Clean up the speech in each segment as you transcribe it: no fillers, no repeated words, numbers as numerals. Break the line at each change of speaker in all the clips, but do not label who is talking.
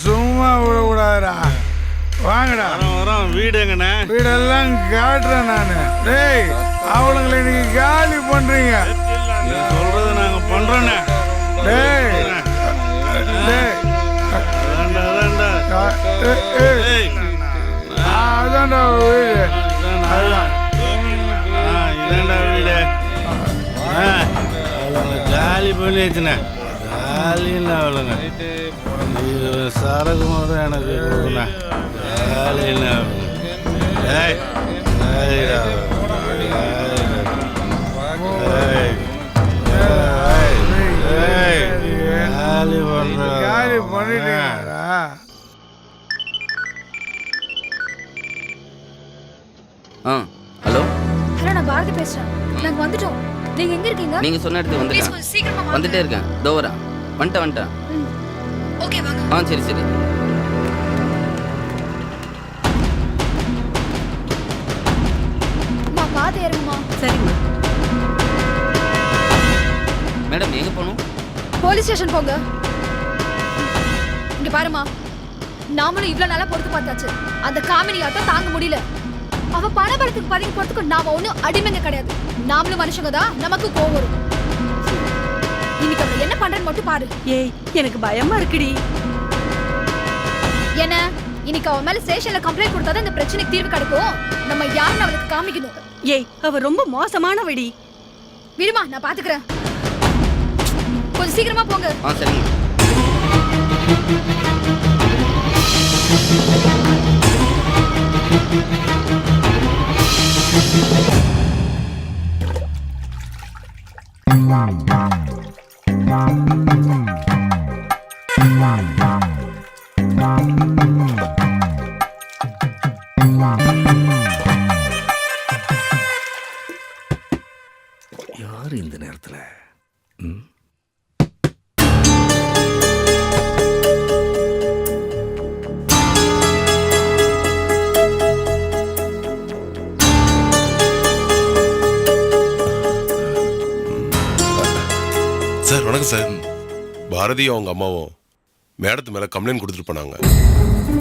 சும்மா விடக்கூடாதுடா. வாங்கடா.
வரோம். வீடு எங்கண்ணே?
வீடெல்லாம் காட்டுறேன் நான். டேய், அவளுங்களை நீங்க காலி பண்றீங்க.
நீ சொல்றத நாங்க பண்றோண்ணே.
டேய் டேய், அதான்டா வீடு. அதுதான்
இதாண்டா வீடு. அவளுங்க ஜாலி பண்ணிச்சுண்ணே. ஜாலின்னு அவளுங்க சரக்கு மட்டும் எனக்கு கொடுங்கண்ணா. ஜாலின்னு அவளுங்க. ஏய் ஜாலிடா. ஜாலி பண்ற
காலி பண்ணிட்டீங்களா?
ஹலோ
ஹலோ, நான் பாரதி பேசுறேன். நாங்க வந்துட்டோம். நீங்க எங்க இருக்கீங்க?
நீங்க சொன்ன இடத்துக்கு
ப்ளீஸ்
வந்துட்டேன்.
கொஞ்சம் சீக்கிரமா வாங்க.
வந்துட்டே இருக்கேன். தோவரா வந்துட்டேன்.
ஓகே வாங்க.
சரி சரி.
மா பாத்து ஏறுங்கம்மா.
சரிம்மா.
மேடம் எங்க போகணும்?
போலீஸ் ஸ்டேஷன் போங்க. இங்க பாருமா, நாமளும் இவ்வளவு நாளா பொறுத்து பார்த்தாச்சு. அந்த காமினி ஆட்டம் தாங்க முடியல. அவ பணபலத்துக்கு பதுங்கி போறதுக்கு நாம ஒண்ணும் அடிமைங்க கிடையாது. நாமளும் மனுஷங்க தான், நமக்கு கோவம் வரும். இன்னைக்கு அவ என்ன பண்றேன்னு மட்டும் பாரு.
ஏய், எனக்கு பயமா இருக்குடி.
என்ன, இன்னைக்கு அவ மேல ஸ்டேஷன்ல கம்ப்ளைண்ட் கொடுத்தாதான் இந்த பிரச்சனைக்கு தீர்வு கிடைக்கும். நம்ம யாருன்னு அவளுக்கு காமிக்கணும்.
ஏய், அவ ரொம்ப மோசமானவடி.
விடுமா, நான் பாத்துக்கிறேன். கொஞ்சம் சீக்கிரமா போங்க.
சரிங்க.
யாரு இந்த நேரத்துல?
சார் வணக்கம் சார். பாரதியும் அவங்க அம்மாவும் மேடத்து மேலே கம்ப்ளைண்ட் கொடுத்துட்டு போனாங்க.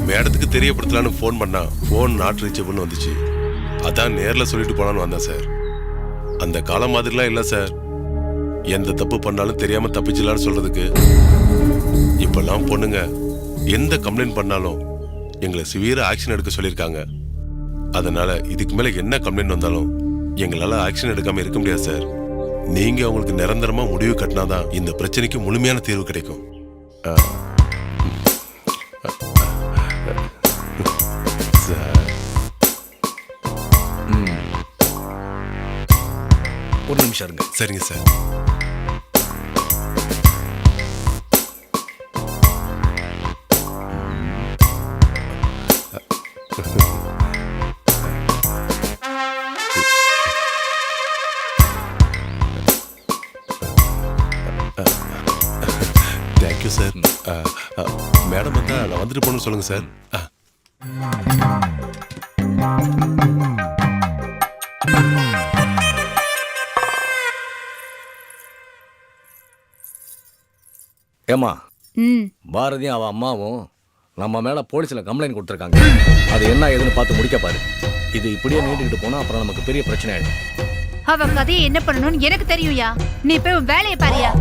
மேடத்துக்கு தெரியப்படுத்தலான்னு ஃபோன் பண்ணா ஃபோன் நாட் ரீச்சபிள்னு வந்துச்சு. அதான் நேரில் சொல்லிட்டு போனான்னு வந்தேன் சார். அந்த காலம் மாதிரிலாம் இல்லை சார். எந்த தப்பு பண்ணாலும் தெரியாமல் தப்பிச்சிடலான்னு சொல்கிறதுக்கு. இப்போல்லாம் பொண்ணுங்க எந்த கம்ப்ளைண்ட் பண்ணாலும் எங்களை சிவியராக ஆக்ஷன் எடுக்க சொல்லியிருக்காங்க. அதனால் இதுக்கு மேலே என்ன கம்ப்ளைண்ட் வந்தாலும் எங்களால் ஆக்ஷன் எடுக்காமல் இருக்க முடியாது சார். நீங்க அவங்களுக்கு நிரந்தரமா முடிவு கட்டினாதான் இந்த பிரச்சனைக்கு முழுமையான தீர்வு கிடைக்கும்.
ஒரு நிமிஷம் இருங்க.
சரிங்க சார். Thank you sir. மேடம் வந்தா நான் வந்துட்டு போகணும்னு சொல்லுங்க சார்.
ஏமா, பாரதியும் அவ அம்மாவும் நம்ம மேல போலீஸ்ல கம்ப்ளைண்ட் கொடுத்துருக்காங்க. அது என்ன ஏதுன்னு பார்த்து முடிக்க பாரு. இது இப்படியே நீண்டுகிட்டு போனா அப்புறம் நமக்கு பெரிய பிரச்சனை ஆயிடும்.
அவ கதையை என்ன பண்ணணும்னு எனக்கு தெரியும்யா. நீ போய் வேலையை பாரியா.